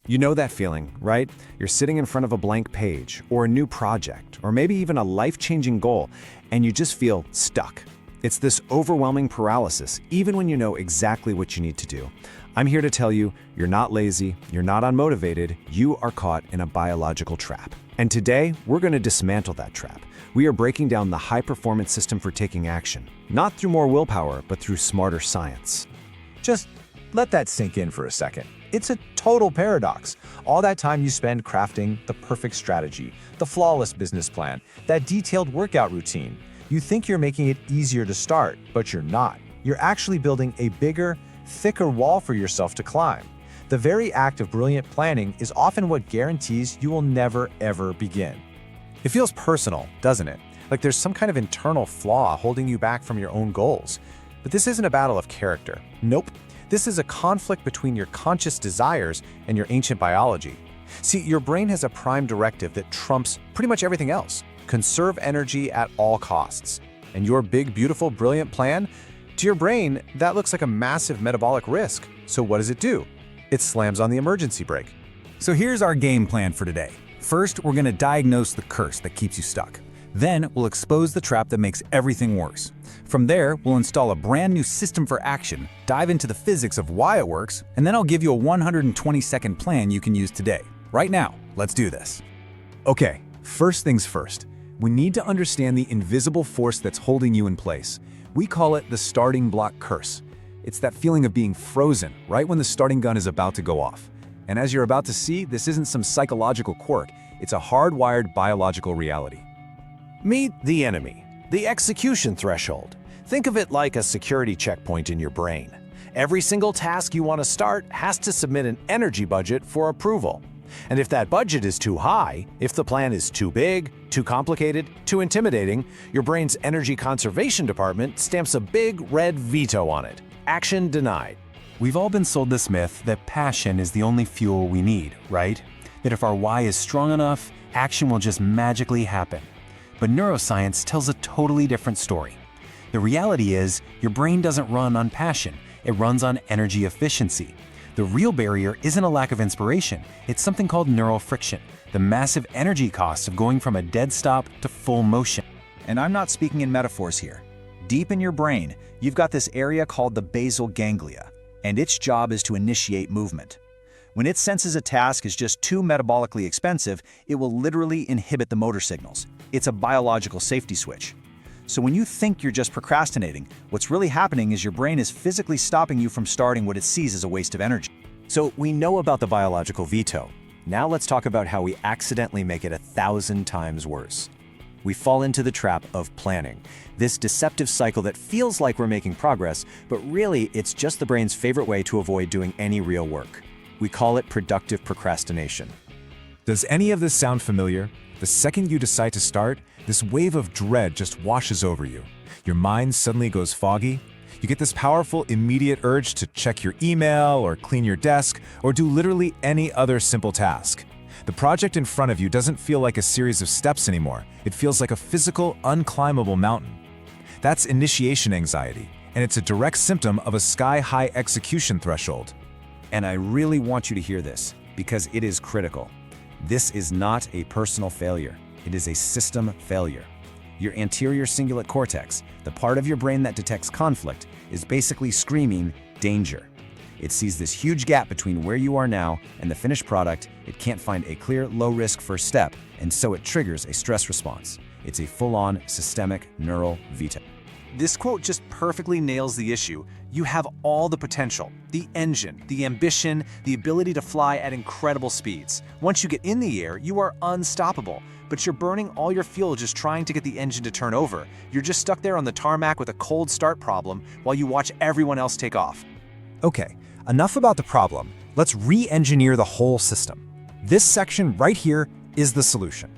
You know that feeling, right? You're sitting in front of a blank page, or a new project, or maybe even a life-changing goal, and you just feel stuck. It's this overwhelming paralysis, even when you know exactly what you need to do. I'm here to tell you, you're not lazy, you're not unmotivated, you are caught in a biological trap. And today, we're going to dismantle that trap. We are breaking down the high-performance system for taking action, not through more willpower, but through smarter science. Just let that sink in for a second. It's a total paradox. All that time you spend crafting the perfect strategy, the flawless business plan, that detailed workout routine. You think you're making it easier to start, but you're not. You're actually building a bigger, thicker wall for yourself to climb. The very act of brilliant planning is often what guarantees you will never, ever begin. It feels personal, doesn't it? Like there's some kind of internal flaw holding you back from your own goals. But this isn't a battle of character. Nope. This is a conflict between your conscious desires and your ancient biology. See, your brain has a prime directive that trumps pretty much everything else. Conserve energy at all costs. And your big, beautiful, brilliant plan? To your brain, that looks like a massive metabolic risk. So what does it do? It slams on the emergency brake. So here's our game plan for today. First, we're going to diagnose the curse that keeps you stuck. Then, we'll expose the trap that makes everything worse. From there, we'll install a brand new system for action, dive into the physics of why it works, and then I'll give you a 120-second plan you can use today. Right now, let's do this. Okay, first things first. We need to understand the invisible force that's holding you in place. We call it the starting block curse. It's that feeling of being frozen right when the starting gun is about to go off. And as you're about to see, this isn't some psychological quirk, it's a hardwired biological reality. Meet the enemy, the execution threshold. Think of it like a security checkpoint in your brain. Every single task you want to start has to submit an energy budget for approval. And if that budget is too high, if the plan is too big, too complicated, too intimidating, your brain's energy conservation department stamps a big red veto on it. Action denied. We've all been sold this myth that passion is the only fuel we need, right? That if our why is strong enough, action will just magically happen. But neuroscience tells a totally different story. The reality is, your brain doesn't run on passion, it runs on energy efficiency. The real barrier isn't a lack of inspiration, it's something called neural friction, the massive energy cost of going from a dead stop to full motion. And I'm not speaking in metaphors here. Deep in your brain, you've got this area called the basal ganglia, and its job is to initiate movement. When it senses a task is just too metabolically expensive, it will literally inhibit the motor signals. It's a biological safety switch. So when you think you're just procrastinating, what's really happening is your brain is physically stopping you from starting what it sees as a waste of energy. So we know about the biological veto. Now let's talk about how we accidentally make it 1,000 times worse. We fall into the trap of planning, this deceptive cycle that feels like we're making progress, but really it's just the brain's favorite way to avoid doing any real work. We call it productive procrastination. Does any of this sound familiar? The second you decide to start, this wave of dread just washes over you. Your mind suddenly goes foggy. You get this powerful, immediate urge to check your email or clean your desk or do literally any other simple task. The project in front of you doesn't feel like a series of steps anymore. It feels like a physical, unclimbable mountain. That's initiation anxiety, and it's a direct symptom of a sky-high execution threshold. And I really want you to hear this, because it is critical. This is not a personal failure. It is a system failure. Your anterior cingulate cortex, the part of your brain that detects conflict, is basically screaming, danger. It sees this huge gap between where you are now and the finished product. It can't find a clear, low-risk first step, and so it triggers a stress response. It's a full-on systemic neural veto. This quote just perfectly nails the issue. You have all the potential, the engine, the ambition, the ability to fly at incredible speeds. Once you get in the air, you are unstoppable. But you're burning all your fuel just trying to get the engine to turn over. You're just stuck there on the tarmac with a cold start problem while you watch everyone else take off. Okay, enough about the problem. Let's re-engineer the whole system. This section right here is the solution.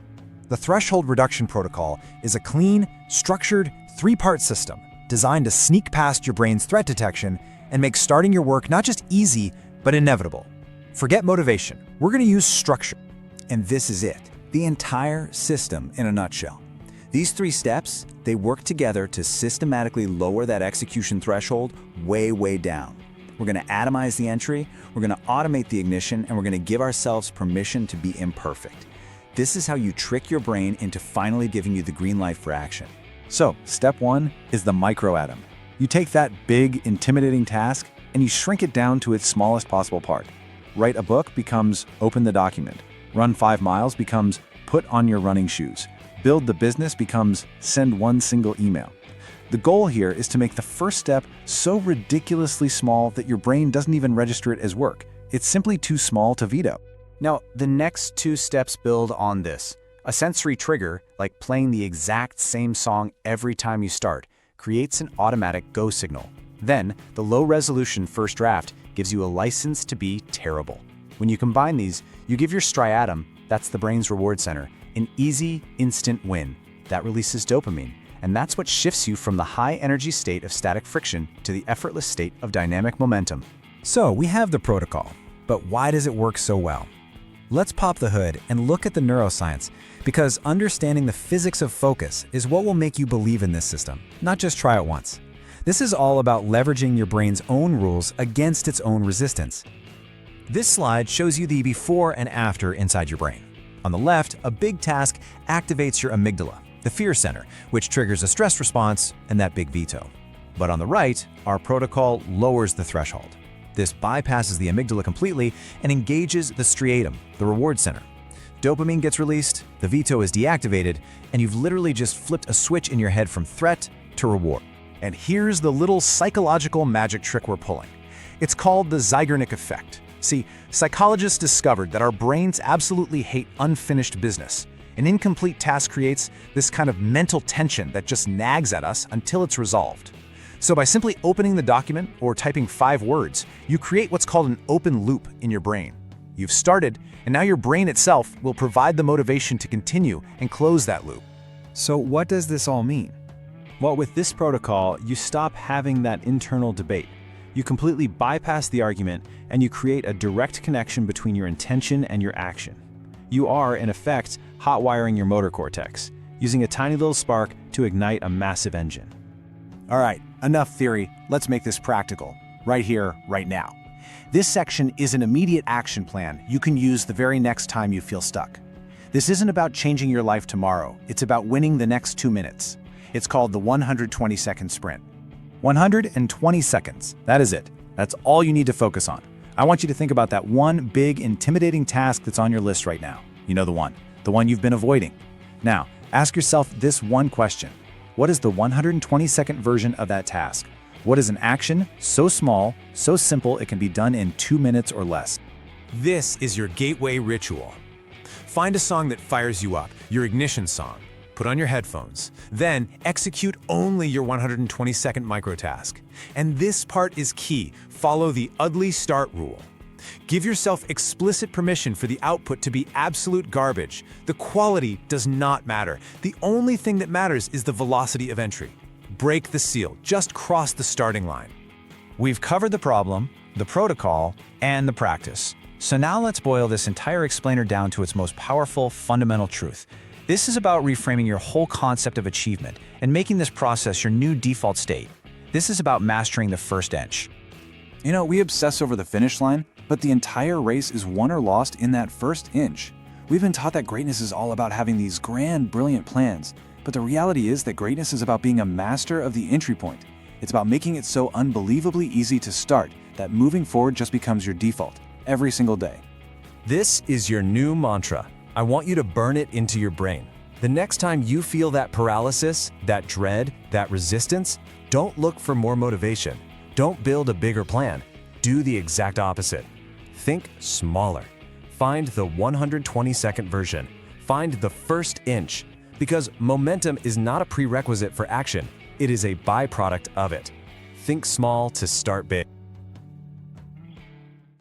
The Threshold Reduction Protocol is a clean, structured, three-part system designed to sneak past your brain's threat detection and make starting your work not just easy, but inevitable. Forget motivation. We're going to use structure. And this is it, the entire system in a nutshell. These 3 steps, they work together to systematically lower that execution threshold way, way down. We're going to atomize the entry, we're going to automate the ignition, and we're going to give ourselves permission to be imperfect. This is how you trick your brain into finally giving you the green light for action. So, step 1 is the microatom. You take that big, intimidating task and you shrink it down to its smallest possible part. Write a book becomes open the document. Run 5 miles becomes put on your running shoes. Build the business becomes send one single email. The goal here is to make the first step so ridiculously small that your brain doesn't even register it as work. It's simply too small to veto. Now, the next 2 steps build on this. A sensory trigger, like playing the exact same song every time you start, creates an automatic go signal. Then, the low-resolution first draft gives you a license to be terrible. When you combine these, you give your striatum, that's the brain's reward center, an easy, instant win. That releases dopamine, and that's what shifts you from the high-energy state of static friction to the effortless state of dynamic momentum. So we have the protocol, but why does it work so well? Let's pop the hood and look at the neuroscience, because understanding the physics of focus is what will make you believe in this system, not just try it once. This is all about leveraging your brain's own rules against its own resistance. This slide shows you the before and after inside your brain. On the left, a big task activates your amygdala, the fear center, which triggers a stress response and that big veto. But on the right, our protocol lowers the threshold. This bypasses the amygdala completely and engages the striatum, the reward center. Dopamine gets released, the veto is deactivated, and you've literally just flipped a switch in your head from threat to reward. And here's the little psychological magic trick we're pulling. It's called the Zeigarnik effect. See, psychologists discovered that our brains absolutely hate unfinished business. An incomplete task creates this kind of mental tension that just nags at us until it's resolved. So by simply opening the document or typing 5 words, you create what's called an open loop in your brain. You've started, and now your brain itself will provide the motivation to continue and close that loop. So what does this all mean? Well, with this protocol, you stop having that internal debate. You completely bypass the argument, and you create a direct connection between your intention and your action. You are, in effect, hot-wiring your motor cortex, using a tiny little spark to ignite a massive engine. All right, enough theory. Let's make this practical. Right here, right now. This section is an immediate action plan you can use the very next time you feel stuck. This isn't about changing your life tomorrow. It's about winning the next 2 minutes. It's called the 120-second sprint. 120 seconds. That is it. That's all you need to focus on. I want you to think about that one big, intimidating task that's on your list right now. You know the one you've been avoiding. Now, ask yourself this one question. What is the 120-second version of that task? What is an action so small, so simple it can be done in 2 minutes or less? This is your gateway ritual. Find a song that fires you up, your ignition song. Put on your headphones. Then execute only your 120-second microtask. And this part is key. Follow the ugly start rule. Give yourself explicit permission for the output to be absolute garbage. The quality does not matter. The only thing that matters is the velocity of entry. Break the seal. Just cross the starting line. We've covered the problem, the protocol, and the practice. So now let's boil this entire explainer down to its most powerful, fundamental truth. This is about reframing your whole concept of achievement and making this process your new default state. This is about mastering the first inch. You know, we obsess over the finish line, but the entire race is won or lost in that first inch. We've been taught that greatness is all about having these grand, brilliant plans, but the reality is that greatness is about being a master of the entry point. It's about making it so unbelievably easy to start that moving forward just becomes your default, every single day. This is your new mantra. I want you to burn it into your brain. The next time you feel that paralysis, that dread, that resistance, don't look for more motivation. Don't build a bigger plan. Do the exact opposite. Think smaller. Find the 120-second version. Find the first inch. Because momentum is not a prerequisite for action. It is a byproduct of it. Think small to start big.